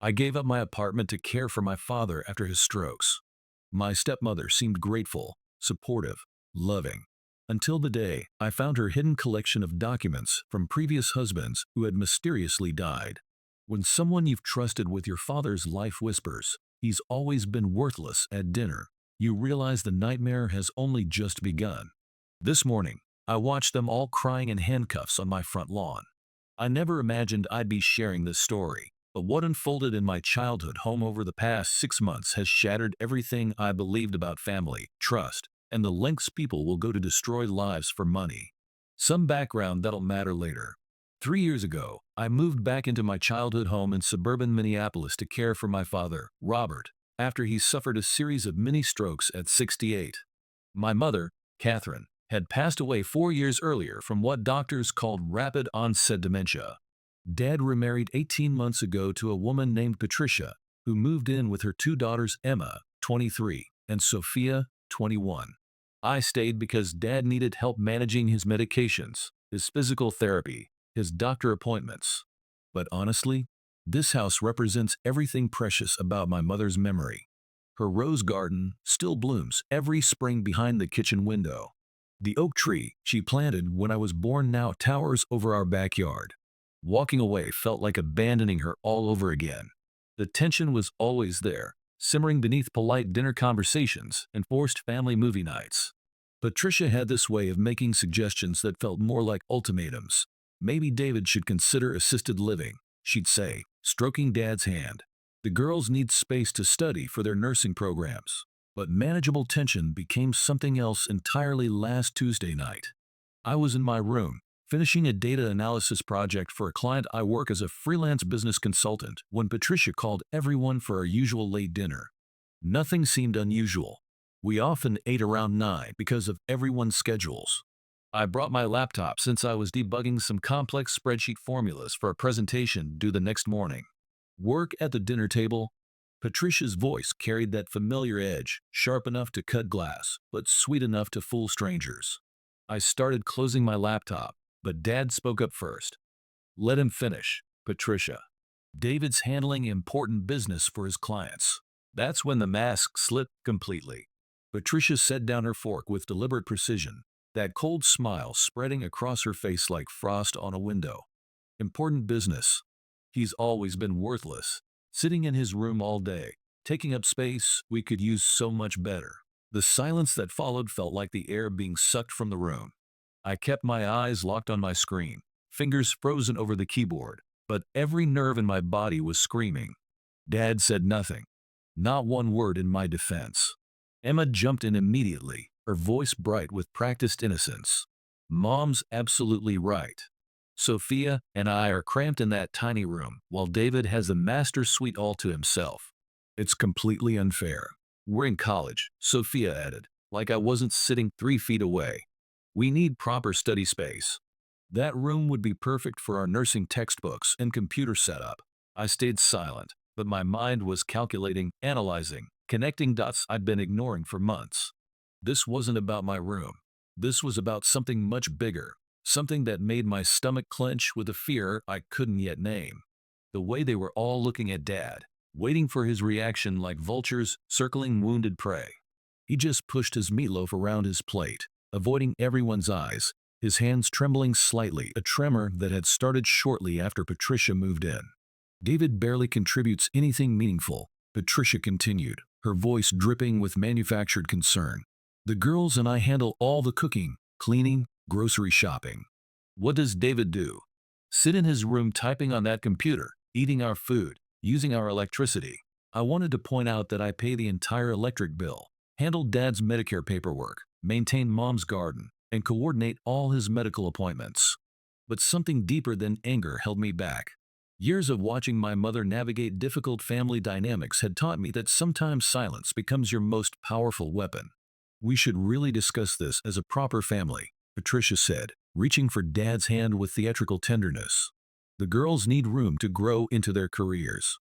I gave up my apartment to care for my father after his strokes. My stepmother seemed grateful, supportive, loving. Until the day I found her hidden collection of documents from previous husbands who had mysteriously died. When someone you've trusted with your father's life whispers, "He's always been worthless" at dinner, you realize the nightmare has only just begun. This morning, I watched them all crying in handcuffs on my front lawn. I never imagined I'd be sharing this story, but what unfolded in my childhood home over the past 6 months has shattered everything I believed about family, trust, and the lengths people will go to destroy lives for money. Some background that'll matter later. 3 years ago, I moved back into my childhood home in suburban Minneapolis to care for my father, Robert, after he suffered a series of mini strokes at 68. My mother, Catherine, had passed away 4 years earlier from what doctors called rapid onset dementia. Dad remarried 18 months ago to a woman named Patricia, who moved in with her two daughters Emma, 23, and Sophia, 21. I stayed because Dad needed help managing his medications, his physical therapy, his doctor appointments. But honestly, this house represents everything precious about my mother's memory. Her rose garden still blooms every spring behind the kitchen window. The oak tree she planted when I was born now towers over our backyard. Walking away felt like abandoning her all over again. The tension was always there, simmering beneath polite dinner conversations and forced family movie nights. Patricia had this way of making suggestions that felt more like ultimatums. "Maybe David should consider assisted living," she'd say, stroking Dad's hand. "The girls need space to study for their nursing programs." But manageable tension became something else entirely last Tuesday night. I was in my room, finishing a data analysis project for a client I work as a freelance business consultant, when Patricia called everyone for our usual late dinner. Nothing seemed unusual. We often ate around 9 because of everyone's schedules. I brought my laptop since I was debugging some complex spreadsheet formulas for a presentation due the next morning. Work at the dinner table. Patricia's voice carried that familiar edge, sharp enough to cut glass, but sweet enough to fool strangers. I started closing my laptop, but Dad spoke up first. "Let him finish, Patricia. David's handling important business for his clients." That's when the mask slipped completely. Patricia set down her fork with deliberate precision, that cold smile spreading across her face like frost on a window. "Important business. He's always been worthless. Sitting in his room all day, taking up space we could use so much better." The silence that followed felt like the air being sucked from the room. I kept my eyes locked on my screen, fingers frozen over the keyboard, but every nerve in my body was screaming. Dad said nothing. Not one word in my defense. Emma jumped in immediately, her voice bright with practiced innocence. "Mom's absolutely right. Sophia and I are cramped in that tiny room, while David has the master suite all to himself. It's completely unfair. We're in college," Sophia added, like I wasn't sitting 3 feet away. "We need proper study space. That room would be perfect for our nursing textbooks and computer setup." I stayed silent, but my mind was calculating, analyzing, connecting dots I'd been ignoring for months. This wasn't about my room. This was about something much bigger. Something that made my stomach clench with a fear I couldn't yet name. The way they were all looking at Dad, waiting for his reaction like vultures circling wounded prey. He just pushed his meatloaf around his plate, avoiding everyone's eyes, his hands trembling slightly, a tremor that had started shortly after Patricia moved in. "David barely contributes anything meaningful," Patricia continued, her voice dripping with manufactured concern. "The girls and I handle all the cooking, cleaning, grocery shopping. What does David do? Sit in his room typing on that computer, eating our food, using our electricity." I wanted to point out that I pay the entire electric bill, handle Dad's Medicare paperwork, maintain Mom's garden, and coordinate all his medical appointments. But something deeper than anger held me back. Years of watching my mother navigate difficult family dynamics had taught me that sometimes silence becomes your most powerful weapon. "We should really discuss this as a proper family," Patricia said, reaching for Dad's hand with theatrical tenderness. "The girls need room to grow into their careers.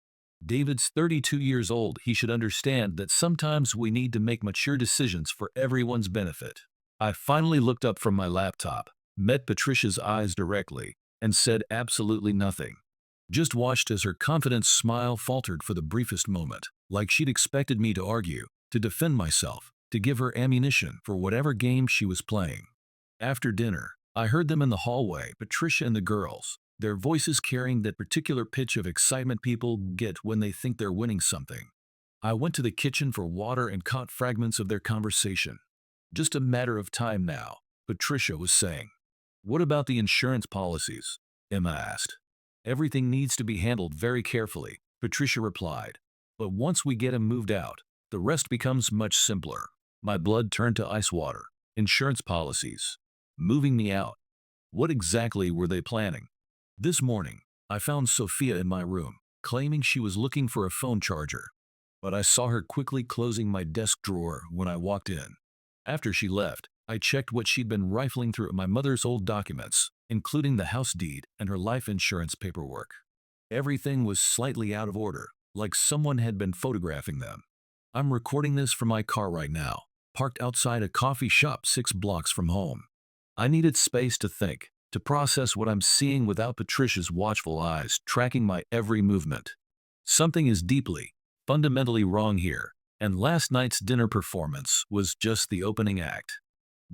David's 32 years old. He should understand that sometimes we need to make mature decisions for everyone's benefit." I finally looked up from my laptop, met Patricia's eyes directly, and said absolutely nothing. Just watched as her confident smile faltered for the briefest moment, like she'd expected me to argue, to defend myself, to give her ammunition for whatever game she was playing. After dinner, I heard them in the hallway, Patricia and the girls, their voices carrying that particular pitch of excitement people get when they think they're winning something. I went to the kitchen for water and caught fragments of their conversation. Just a matter of time now, Patricia was saying. What about the insurance policies? Emma asked. Everything needs to be handled very carefully, Patricia replied. But once we get him moved out, the rest becomes much simpler. My blood turned to ice water. Insurance policies. Moving me out. What exactly were they planning? This morning, I found Sophia in my room, claiming she was looking for a phone charger. But I saw her quickly closing my desk drawer when I walked in. After she left, I checked what she'd been rifling through my mother's old documents, including the house deed and her life insurance paperwork. Everything was slightly out of order, like someone had been photographing them. I'm recording this from my car right now, parked outside a coffee shop 6 blocks from home. I needed space to think, to process what I'm seeing without Patricia's watchful eyes tracking my every movement. Something is deeply, fundamentally wrong here, and last night's dinner performance was just the opening act.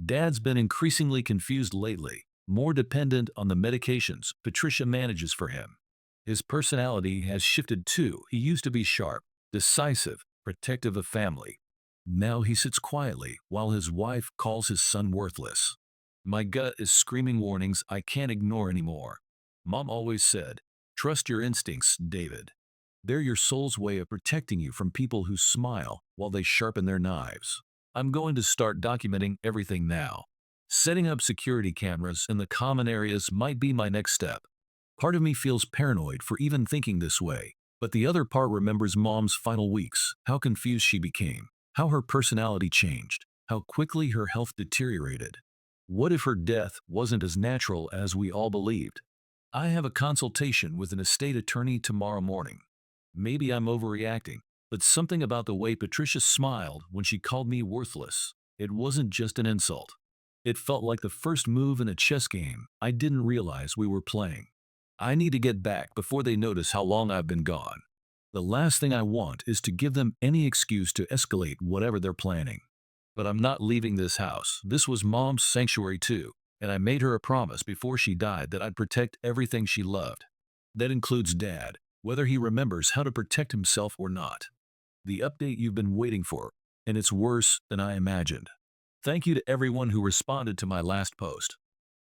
Dad's been increasingly confused lately, more dependent on the medications Patricia manages for him. His personality has shifted too. He used to be sharp, decisive, protective of family. Now he sits quietly while his wife calls his son worthless. My gut is screaming warnings I can't ignore anymore. Mom always said, trust your instincts, David. They're your soul's way of protecting you from people who smile while they sharpen their knives. I'm going to start documenting everything now. Setting up security cameras in the common areas might be my next step. Part of me feels paranoid for even thinking this way, but the other part remembers Mom's final weeks, how confused she became, how her personality changed, how quickly her health deteriorated. What if her death wasn't as natural as we all believed? I have a consultation with an estate attorney tomorrow morning. Maybe I'm overreacting, but something about the way Patricia smiled when she called me worthless. It wasn't just an insult. It felt like the first move in a chess game I didn't realize we were playing. I need to get back before they notice how long I've been gone. The last thing I want is to give them any excuse to escalate whatever they're planning. But I'm not leaving this house. This was Mom's sanctuary too, and I made her a promise before she died that I'd protect everything she loved. That includes Dad, whether he remembers how to protect himself or not. The update you've been waiting for, and it's worse than I imagined. Thank you to everyone who responded to my last post.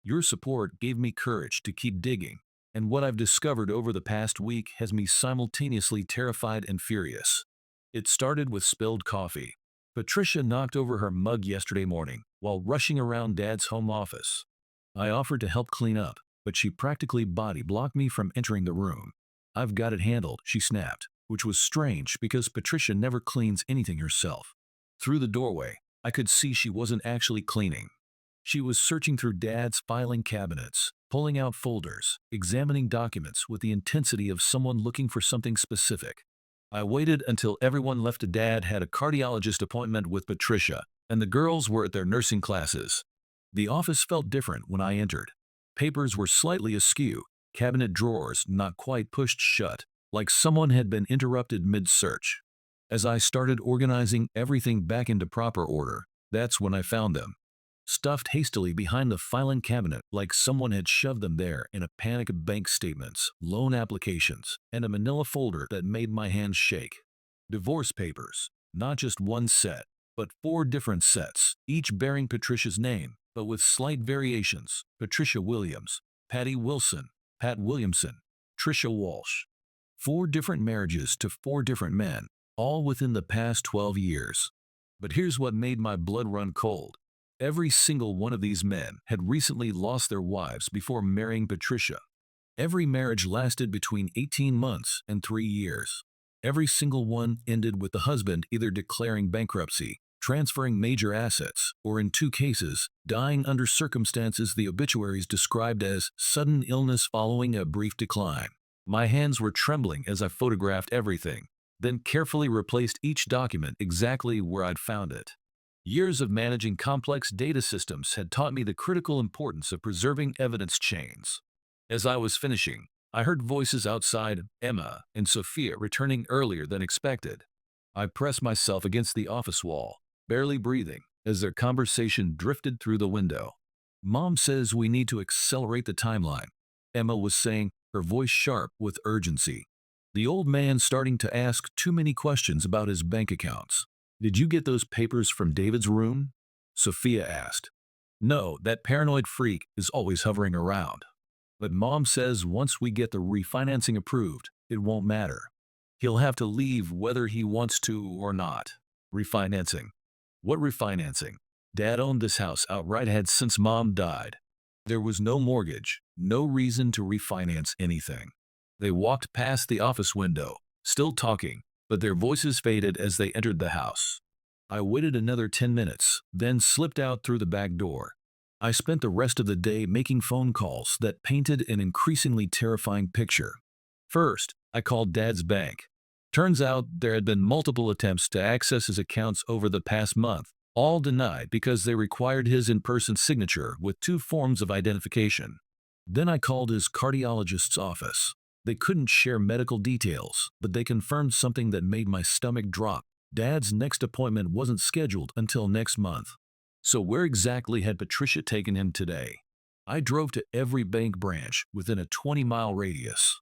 Your support gave me courage to keep digging, and what I've discovered over the past week has me simultaneously terrified and furious. It started with spilled coffee. Patricia knocked over her mug yesterday morning while rushing around Dad's home office. I offered to help clean up, but she practically body blocked me from entering the room. I've got it handled, she snapped, which was strange because Patricia never cleans anything herself. Through the doorway, I could see she wasn't actually cleaning. She was searching through Dad's filing cabinets, pulling out folders, examining documents with the intensity of someone looking for something specific. I waited until everyone left. Dad had a cardiologist appointment with Patricia, and the girls were at their nursing classes. The office felt different when I entered. Papers were slightly askew, cabinet drawers not quite pushed shut, like someone had been interrupted mid-search. As I started organizing everything back into proper order, that's when I found them. Stuffed hastily behind the filing cabinet like someone had shoved them there in a panic of bank statements, loan applications, and a manila folder that made my hands shake. Divorce papers, not just one set, but 4 different sets, each bearing Patricia's name, but with slight variations: Patricia Williams, Patty Wilson, Pat Williamson, Tricia Walsh. 4 different marriages to 4 different men, all within the past 12 years. But here's what made my blood run cold. Every single one of these men had recently lost their wives before marrying Patricia. Every marriage lasted between 18 months and 3 years. Every single one ended with the husband either declaring bankruptcy, transferring major assets, or in 2 cases, dying under circumstances the obituaries described as sudden illness following a brief decline. My hands were trembling as I photographed everything, then carefully replaced each document exactly where I'd found it. Years of managing complex data systems had taught me the critical importance of preserving evidence chains. As I was finishing, I heard voices outside, Emma and Sophia returning earlier than expected. I pressed myself against the office wall, barely breathing, as their conversation drifted through the window. Mom says we need to accelerate the timeline, Emma was saying, her voice sharp with urgency. The old man starting to ask too many questions about his bank accounts. Did you get those papers from David's room? Sophia asked. No, that paranoid freak is always hovering around. But Mom says once we get the refinancing approved, it won't matter. He'll have to leave whether he wants to or not. Refinancing. What refinancing? Dad owned this house outright had since Mom died. There was no mortgage, no reason to refinance anything. They walked past the office window, still talking, but their voices faded as they entered the house. I waited another 10 minutes, then slipped out through the back door. I spent the rest of the day making phone calls that painted an increasingly terrifying picture. First, I called Dad's bank. Turns out there had been multiple attempts to access his accounts over the past month, all denied because they required his in-person signature with two forms of identification. Then I called his cardiologist's office. They couldn't share medical details, but they confirmed something that made my stomach drop. Dad's next appointment wasn't scheduled until next month. So where exactly had Patricia taken him today? I drove to every bank branch within a 20-mile radius.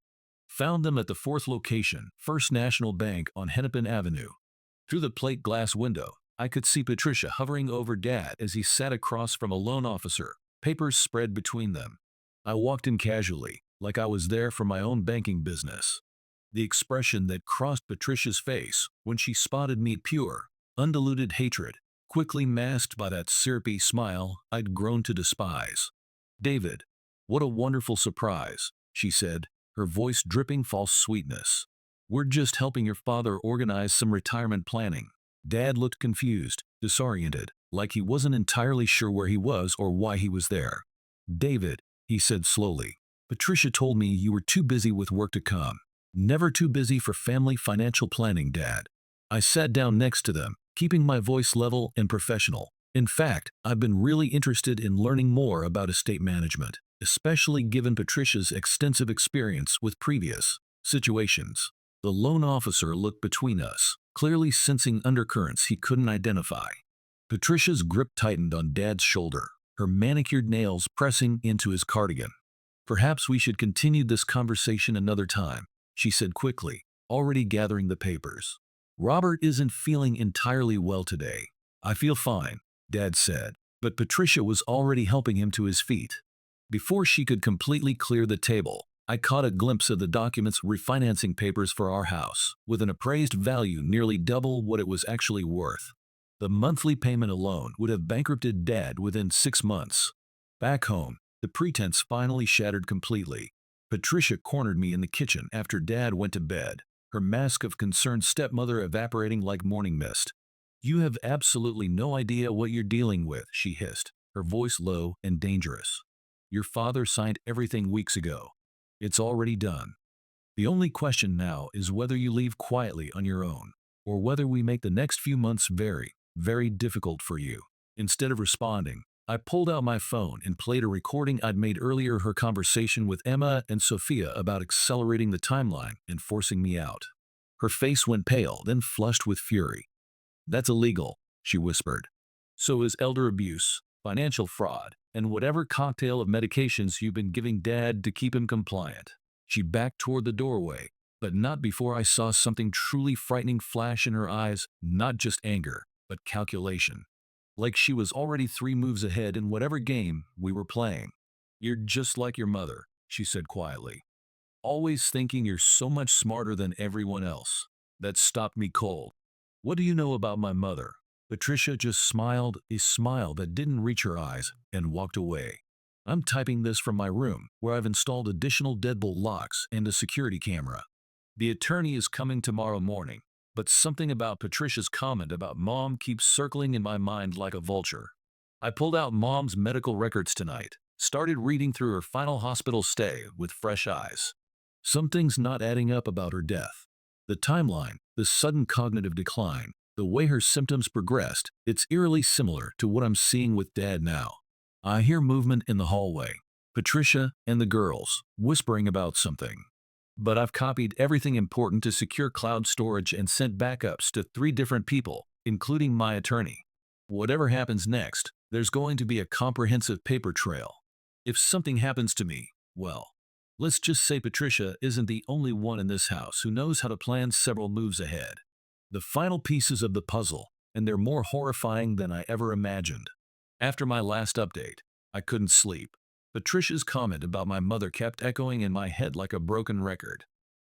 Found them at the fourth location, First National Bank on Hennepin Avenue. Through the plate glass window, I could see Patricia hovering over Dad as he sat across from a loan officer, papers spread between them. I walked in casually, like I was there for my own banking business. The expression that crossed Patricia's face when she spotted me pure, undiluted hatred, quickly masked by that syrupy smile I'd grown to despise. David, what a wonderful surprise, she said, her voice dripping false sweetness. We're just helping your father organize some retirement planning. Dad looked confused, disoriented, like he wasn't entirely sure where he was or why he was there. David, he said slowly, Patricia told me you were too busy with work to come. Never too busy for family financial planning, Dad. I sat down next to them, keeping my voice level and professional. In fact, I've been really interested in learning more about estate management, especially given Patricia's extensive experience with previous situations. The loan officer looked between us, clearly sensing undercurrents he couldn't identify. Patricia's grip tightened on Dad's shoulder, her manicured nails pressing into his cardigan. Perhaps we should continue this conversation another time, she said quickly, already gathering the papers. Robert isn't feeling entirely well today. I feel fine, Dad said, but Patricia was already helping him to his feet. Before she could completely clear the table, I caught a glimpse of the document's refinancing papers for our house, with an appraised value nearly double what it was actually worth. The monthly payment alone would have bankrupted Dad within 6 months. Back home, the pretense finally shattered completely. Patricia cornered me in the kitchen after Dad went to bed, her mask of concerned stepmother evaporating like morning mist. You have absolutely no idea what you're dealing with, she hissed, her voice low and dangerous. Your father signed everything weeks ago. It's already done. The only question now is whether you leave quietly on your own, or whether we make the next few months very, very difficult for you. Instead of responding, I pulled out my phone and played a recording I'd made earlier, her conversation with Emma and Sophia about accelerating the timeline and forcing me out. Her face went pale, then flushed with fury. That's illegal, she whispered. So is elder abuse, financial fraud, and whatever cocktail of medications you've been giving Dad to keep him compliant. She backed toward the doorway, but not before I saw something truly frightening flash in her eyes, not just anger, but calculation. Like she was already 3 moves ahead in whatever game we were playing. You're just like your mother, she said quietly. Always thinking you're so much smarter than everyone else. That stopped me cold. What do you know about my mother? Patricia just smiled, a smile that didn't reach her eyes, and walked away. I'm typing this from my room, where I've installed additional deadbolt locks and a security camera. The attorney is coming tomorrow morning, but something about Patricia's comment about Mom keeps circling in my mind like a vulture. I pulled out Mom's medical records tonight, started reading through her final hospital stay with fresh eyes. Something's not adding up about her death. The timeline, the sudden cognitive decline, the way her symptoms progressed, it's eerily similar to what I'm seeing with Dad now. I hear movement in the hallway. Patricia and the girls, whispering about something. But I've copied everything important to secure cloud storage and sent backups to 3 different people, including my attorney. Whatever happens next, there's going to be a comprehensive paper trail. If something happens to me, well, let's just say Patricia isn't the only one in this house who knows how to plan several moves ahead. The final pieces of the puzzle, and they're more horrifying than I ever imagined. After my last update, I couldn't sleep. Patricia's comment about my mother kept echoing in my head like a broken record.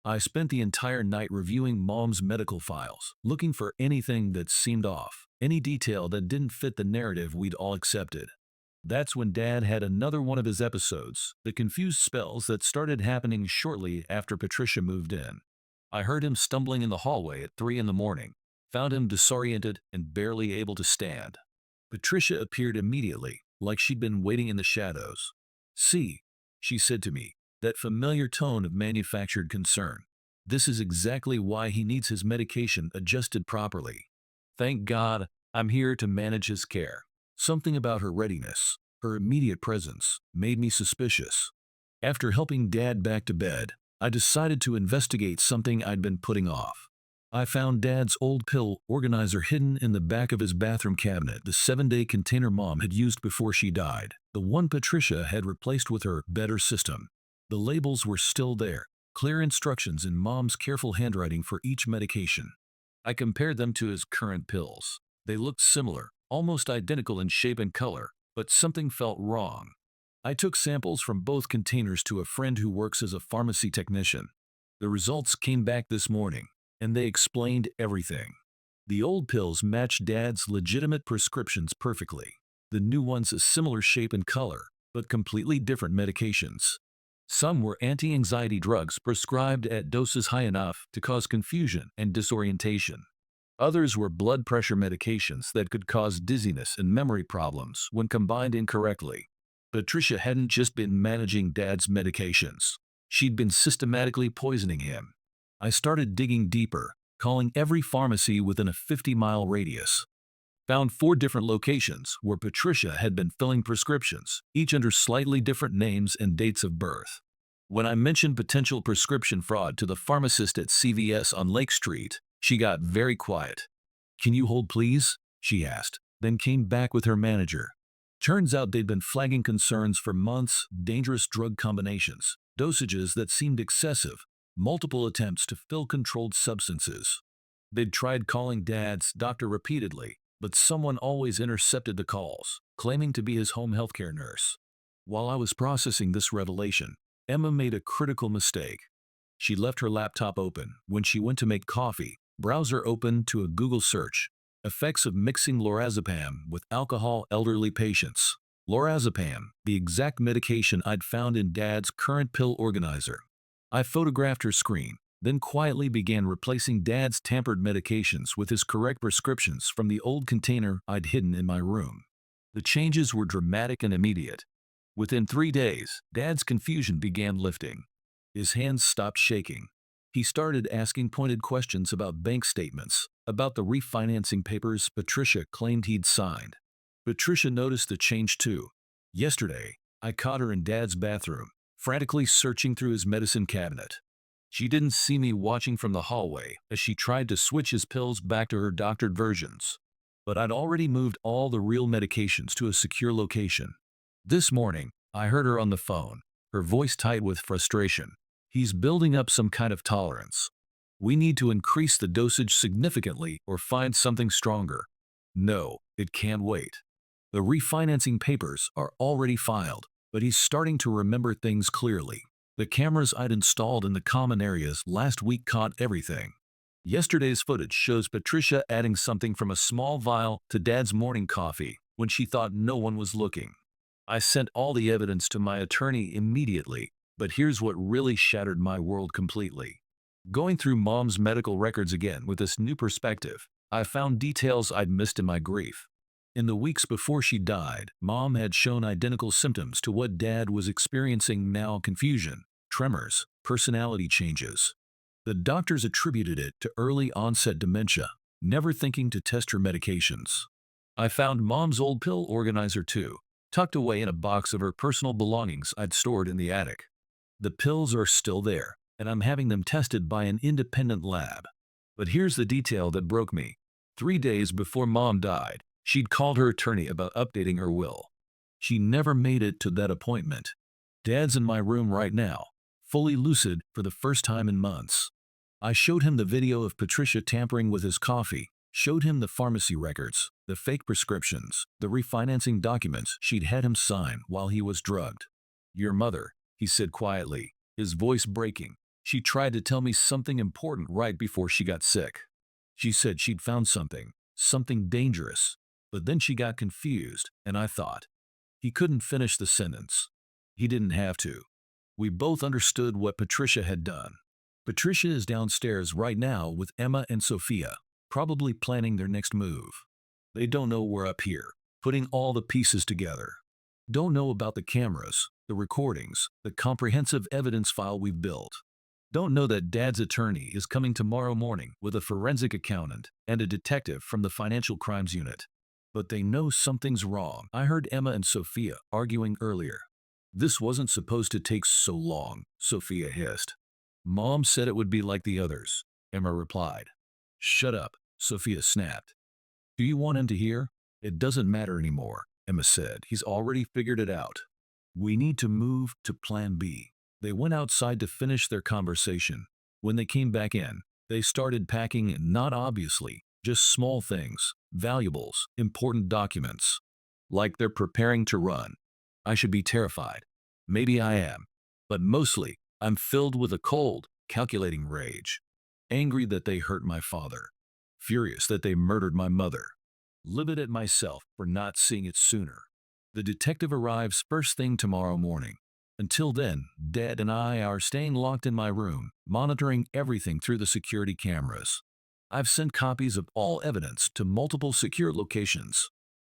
I spent the entire night reviewing Mom's medical files, looking for anything that seemed off, any detail that didn't fit the narrative we'd all accepted. That's when Dad had another one of his episodes, the confused spells that started happening shortly after Patricia moved in. I heard him stumbling in the hallway at 3 in the morning, found him disoriented and barely able to stand. Patricia appeared immediately, like she'd been waiting in the shadows. "See," she said to me, that familiar tone of manufactured concern. "This is exactly why he needs his medication adjusted properly. Thank God, I'm here to manage his care." Something about her readiness, her immediate presence, made me suspicious. After helping Dad back to bed, I decided to investigate something I'd been putting off. I found Dad's old pill organizer hidden in the back of his bathroom cabinet, the 7-day container Mom had used before she died, the one Patricia had replaced with her better system. The labels were still there, clear instructions in Mom's careful handwriting for each medication. I compared them to his current pills. They looked similar, almost identical in shape and color, but something felt wrong. I took samples from both containers to a friend who works as a pharmacy technician. The results came back this morning, and they explained everything. The old pills matched Dad's legitimate prescriptions perfectly. The new ones a similar shape and color, but completely different medications. Some were anti-anxiety drugs prescribed at doses high enough to cause confusion and disorientation. Others were blood pressure medications that could cause dizziness and memory problems when combined incorrectly. Patricia hadn't just been managing Dad's medications. She'd been systematically poisoning him. I started digging deeper, calling every pharmacy within a 50-mile radius. Found 4 different locations where Patricia had been filling prescriptions, each under slightly different names and dates of birth. When I mentioned potential prescription fraud to the pharmacist at CVS on Lake Street, she got very quiet. "Can you hold please?" she asked, then came back with her manager. Turns out they'd been flagging concerns for months, dangerous drug combinations, dosages that seemed excessive, multiple attempts to fill controlled substances. They'd tried calling Dad's doctor repeatedly, but someone always intercepted the calls, claiming to be his home healthcare nurse. While I was processing this revelation, Emma made a critical mistake. She left her laptop open when she went to make coffee, browser open to a Google search. Effects of mixing lorazepam with alcohol elderly patients. Lorazepam, the exact medication I'd found in Dad's current pill organizer. I photographed her screen, then quietly began replacing Dad's tampered medications with his correct prescriptions from the old container I'd hidden in my room. The changes were dramatic and immediate. Within 3 days, Dad's confusion began lifting. His hands stopped shaking. He started asking pointed questions about bank statements, about the refinancing papers Patricia claimed he'd signed. Patricia noticed the change too. Yesterday, I caught her in Dad's bathroom, frantically searching through his medicine cabinet. She didn't see me watching from the hallway as she tried to switch his pills back to her doctored versions. But I'd already moved all the real medications to a secure location. This morning, I heard her on the phone, her voice tight with frustration. "He's building up some kind of tolerance. We need to increase the dosage significantly or find something stronger. No, it can't wait. The refinancing papers are already filed, but he's starting to remember things clearly. The cameras I'd installed in the common areas last week caught everything. Yesterday's footage shows Patricia adding something from a small vial to Dad's morning coffee when she thought no one was looking. I sent all the evidence to my attorney immediately, but here's what really shattered my world completely. Going through Mom's medical records again with this new perspective, I found details I'd missed in my grief. In the weeks before she died, Mom had shown identical symptoms to what Dad was experiencing now: confusion, tremors, personality changes. The doctors attributed it to early onset dementia, never thinking to test her medications. I found Mom's old pill organizer too, tucked away in a box of her personal belongings I'd stored in the attic. The pills are still there, and I'm having them tested by an independent lab. But here's the detail that broke me. 3 days before Mom died, she'd called her attorney about updating her will. She never made it to that appointment. Dad's in my room right now, fully lucid for the first time in months. I showed him the video of Patricia tampering with his coffee, showed him the pharmacy records, the fake prescriptions, the refinancing documents she'd had him sign while he was drugged. Your mother, he said quietly, his voice breaking. She tried to tell me something important right before she got sick. She said she'd found something dangerous, but then she got confused, and I thought. He couldn't finish the sentence. He didn't have to. We both understood what Patricia had done. Patricia is downstairs right now with Emma and Sophia, probably planning their next move. They don't know we're up here, putting all the pieces together. Don't know about the cameras, the recordings, the comprehensive evidence file we've built. Don't know that Dad's attorney is coming tomorrow morning with a forensic accountant and a detective from the financial crimes unit. But they know something's wrong. I heard Emma and Sophia arguing earlier. This wasn't supposed to take so long, Sophia hissed. Mom said it would be like the others, Emma replied. Shut up, Sophia snapped. Do you want him to hear? It doesn't matter anymore, Emma said. He's already figured it out. We need to move to Plan B. They went outside to finish their conversation. When they came back in, they started packing, not obviously, just small things, valuables, important documents. Like they're preparing to run. I should be terrified. Maybe I am. But mostly, I'm filled with a cold, calculating rage. Angry that they hurt my father. Furious that they murdered my mother. Livid at myself for not seeing it sooner. The detective arrives first thing tomorrow morning. Until then, Dad and I are staying locked in my room, monitoring everything through the security cameras. I've sent copies of all evidence to multiple secure locations.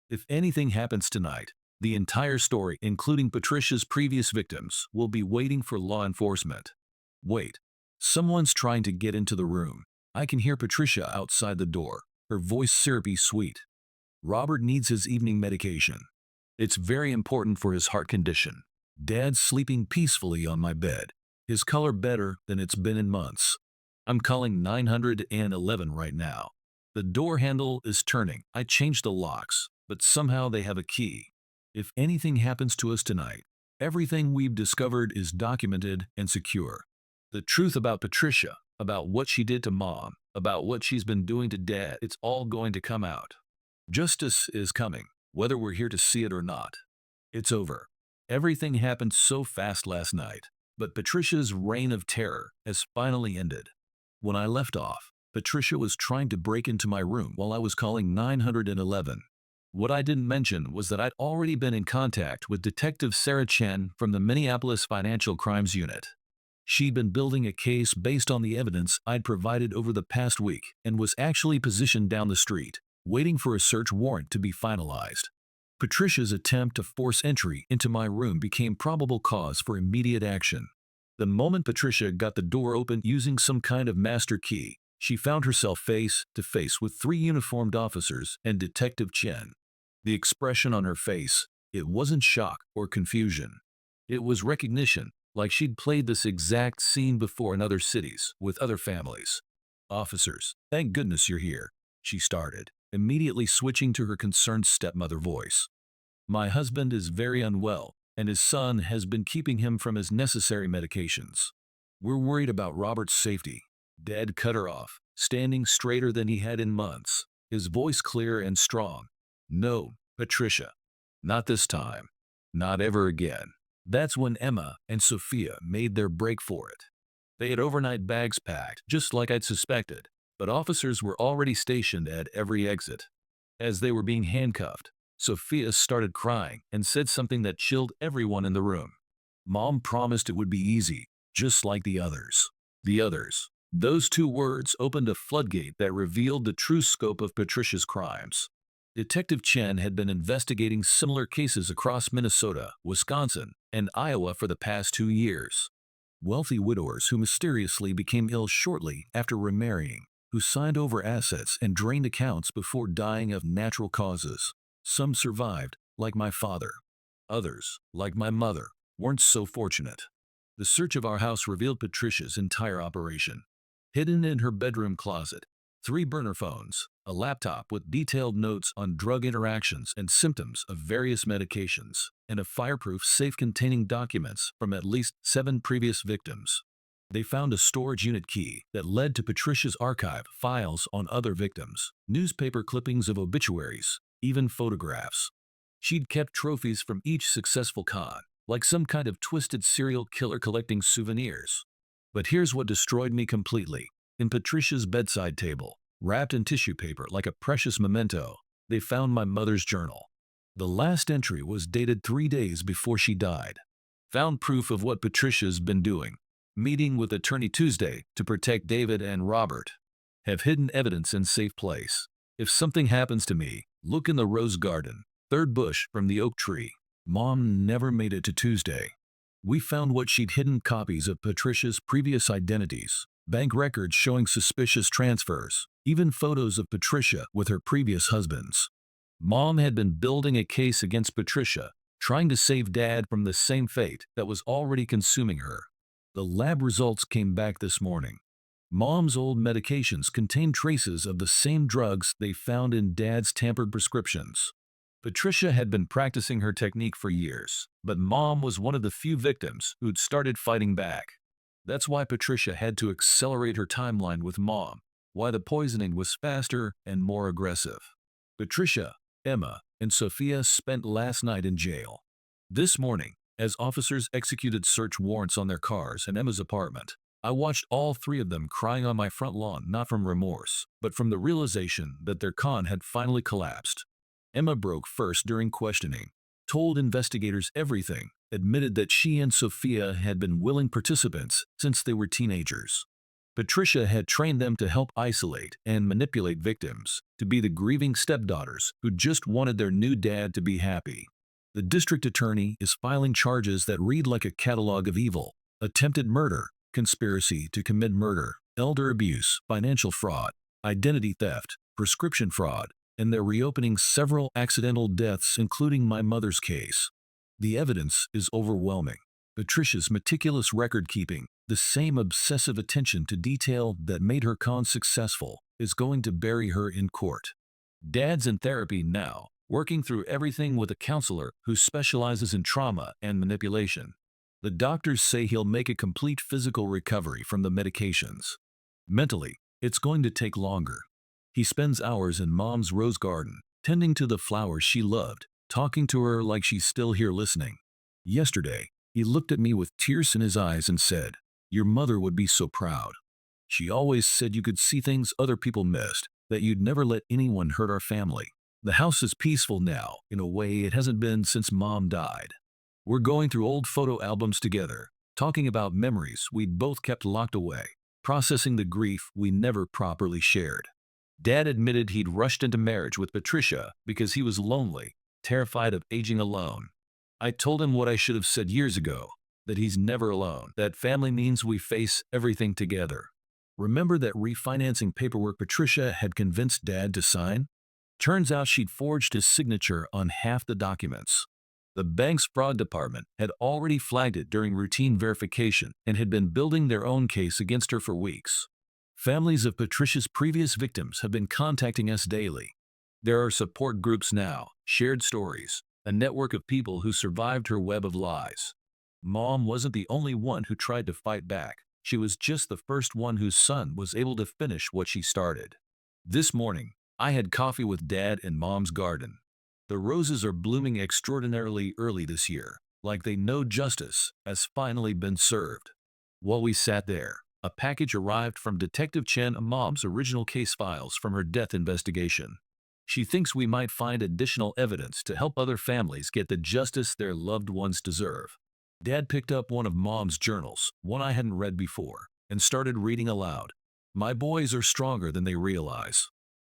If anything happens tonight, the entire story, including Patricia's previous victims, will be waiting for law enforcement. Wait. Someone's trying to get into the room. I can hear Patricia outside the door, her voice syrupy sweet. Robert needs his evening medication. It's very important for his heart condition. Dad's sleeping peacefully on my bed, his color better than it's been in months. I'm calling 911 right now. The door handle is turning. I changed the locks, but somehow they have a key. If anything happens to us tonight, everything we've discovered is documented and secure. The truth about Patricia, about what she did to Mom, about what she's been doing to Dad, it's all going to come out. Justice is coming, whether we're here to see it or not. It's over. Everything happened so fast last night, but Patricia's reign of terror has finally ended. When I left off, Patricia was trying to break into my room while I was calling 911. What I didn't mention was that I'd already been in contact with Detective Sarah Chen from the Minneapolis Financial Crimes Unit. She'd been building a case based on the evidence I'd provided over the past week and was actually positioned down the street, waiting for a search warrant to be finalized. Patricia's attempt to force entry into my room became probable cause for immediate action. The moment Patricia got the door open using some kind of master key, she found herself face to face with 3 uniformed officers and Detective Chen. The expression on her face, it wasn't shock or confusion. It was recognition, like she'd played this exact scene before in other cities, with other families. Officers, thank goodness you're here, she started, immediately switching to her concerned stepmother voice. My husband is very unwell, and his son has been keeping him from his necessary medications. We're worried about Robert's safety. Dad cut her off, standing straighter than he had in months, his voice clear and strong. No, Patricia. Not this time. Not ever again. That's when Emma and Sophia made their break for it. They had overnight bags packed, just like I'd suspected, but officers were already stationed at every exit. As they were being handcuffed, Sophia started crying and said something that chilled everyone in the room. Mom promised it would be easy, just like the others. The others. Those 2 words opened a floodgate that revealed the true scope of Patricia's crimes. Detective Chen had been investigating similar cases across Minnesota, Wisconsin, and Iowa for the past 2 years. Wealthy widowers who mysteriously became ill shortly after remarrying, who signed over assets and drained accounts before dying of natural causes. Some survived, like my father. Others, like my mother, weren't so fortunate. The search of our house revealed Patricia's entire operation. Hidden in her bedroom closet, 3 burner phones, a laptop with detailed notes on drug interactions and symptoms of various medications, and a fireproof safe containing documents from at least 7 previous victims. They found a storage unit key that led to Patricia's archive files on other victims, newspaper clippings of obituaries, even photographs. She'd kept trophies from each successful con, like some kind of twisted serial killer collecting souvenirs. But here's what destroyed me completely. In Patricia's bedside table, wrapped in tissue paper like a precious memento, they found my mother's journal. The last entry was dated 3 days before she died. Found proof of what Patricia's been doing. Meeting with Attorney Tuesday to protect David and Robert. Have hidden evidence in safe place. If something happens to me, look in the rose garden, 3rd bush from the oak tree. Mom never made it to Tuesday. We found what she'd hidden: copies of Patricia's previous identities, bank records showing suspicious transfers, even photos of Patricia with her previous husbands. Mom had been building a case against Patricia, trying to save Dad from the same fate that was already consuming her. The lab results came back this morning. Mom's old medications contained traces of the same drugs they found in Dad's tampered prescriptions. Patricia had been practicing her technique for years, but Mom was one of the few victims who'd started fighting back. That's why Patricia had to accelerate her timeline with Mom, why the poisoning was faster and more aggressive. Patricia, Emma, and Sophia spent last night in jail. This morning, as officers executed search warrants on their cars and Emma's apartment, I watched all 3 of them crying on my front lawn, not from remorse, but from the realization that their con had finally collapsed. Emma broke first during questioning, told investigators everything, admitted that she and Sophia had been willing participants since they were teenagers. Patricia had trained them to help isolate and manipulate victims, to be the grieving stepdaughters who just wanted their new dad to be happy. The district attorney is filing charges that read like a catalog of evil: attempted murder, conspiracy to commit murder, elder abuse, financial fraud, identity theft, prescription fraud, and they're reopening several accidental deaths, including my mother's case. The evidence is overwhelming. Patricia's meticulous record-keeping, the same obsessive attention to detail that made her con successful, is going to bury her in court. Dad's in therapy now, working through everything with a counselor who specializes in trauma and manipulation. The doctors say he'll make a complete physical recovery from the medications. Mentally, it's going to take longer. He spends hours in Mom's rose garden, tending to the flowers she loved, talking to her like she's still here listening. Yesterday, he looked at me with tears in his eyes and said, "Your mother would be so proud. She always said you could see things other people missed, that you'd never let anyone hurt our family." The house is peaceful now, in a way it hasn't been since Mom died. We're going through old photo albums together, talking about memories we'd both kept locked away, processing the grief we never properly shared. Dad admitted he'd rushed into marriage with Patricia because he was lonely, terrified of aging alone. I told him what I should have said years ago, that he's never alone, that family means we face everything together. Remember that refinancing paperwork Patricia had convinced Dad to sign? Turns out she'd forged his signature on half the documents. The bank's fraud department had already flagged it during routine verification and had been building their own case against her for weeks. Families of Patricia's previous victims have been contacting us daily. There are support groups now, shared stories, a network of people who survived her web of lies. Mom wasn't the only one who tried to fight back. She was just the first one whose son was able to finish what she started. This morning, I had coffee with Dad in Mom's garden. The roses are blooming extraordinarily early this year, like they know justice has finally been served. While we sat there, a package arrived from Detective Chen, Mom's original case files from her death investigation. She thinks we might find additional evidence to help other families get the justice their loved ones deserve. Dad picked up one of Mom's journals, one I hadn't read before, and started reading aloud. "My boys are stronger than they realize.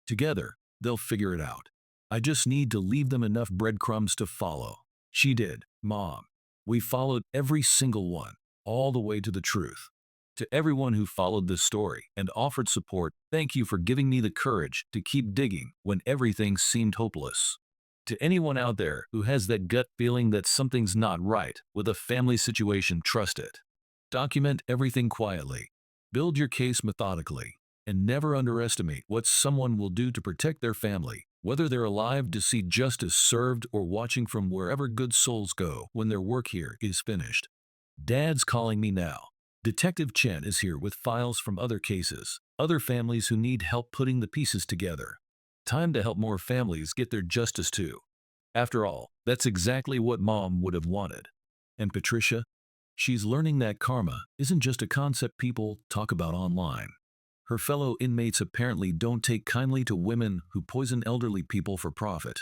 Together, they'll figure it out. I just need to leave them enough breadcrumbs to follow." She did, Mom. We followed every single one, all the way to the truth. To everyone who followed this story and offered support, thank you for giving me the courage to keep digging when everything seemed hopeless. To anyone out there who has that gut feeling that something's not right with a family situation, trust it. Document everything quietly. Build your case methodically. And never underestimate what someone will do to protect their family, whether they're alive to see justice served or watching from wherever good souls go when their work here is finished. Dad's calling me now. Detective Chen is here with files from other cases, other families who need help putting the pieces together. Time to help more families get their justice too. After all, that's exactly what Mom would have wanted. And Patricia? She's learning that karma isn't just a concept people talk about online. Her fellow inmates apparently don't take kindly to women who poison elderly people for profit.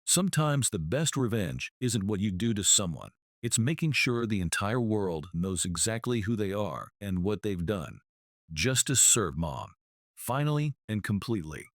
Sometimes the best revenge isn't what you do to someone. It's making sure the entire world knows exactly who they are and what they've done. Justice served, Mom. Finally and completely.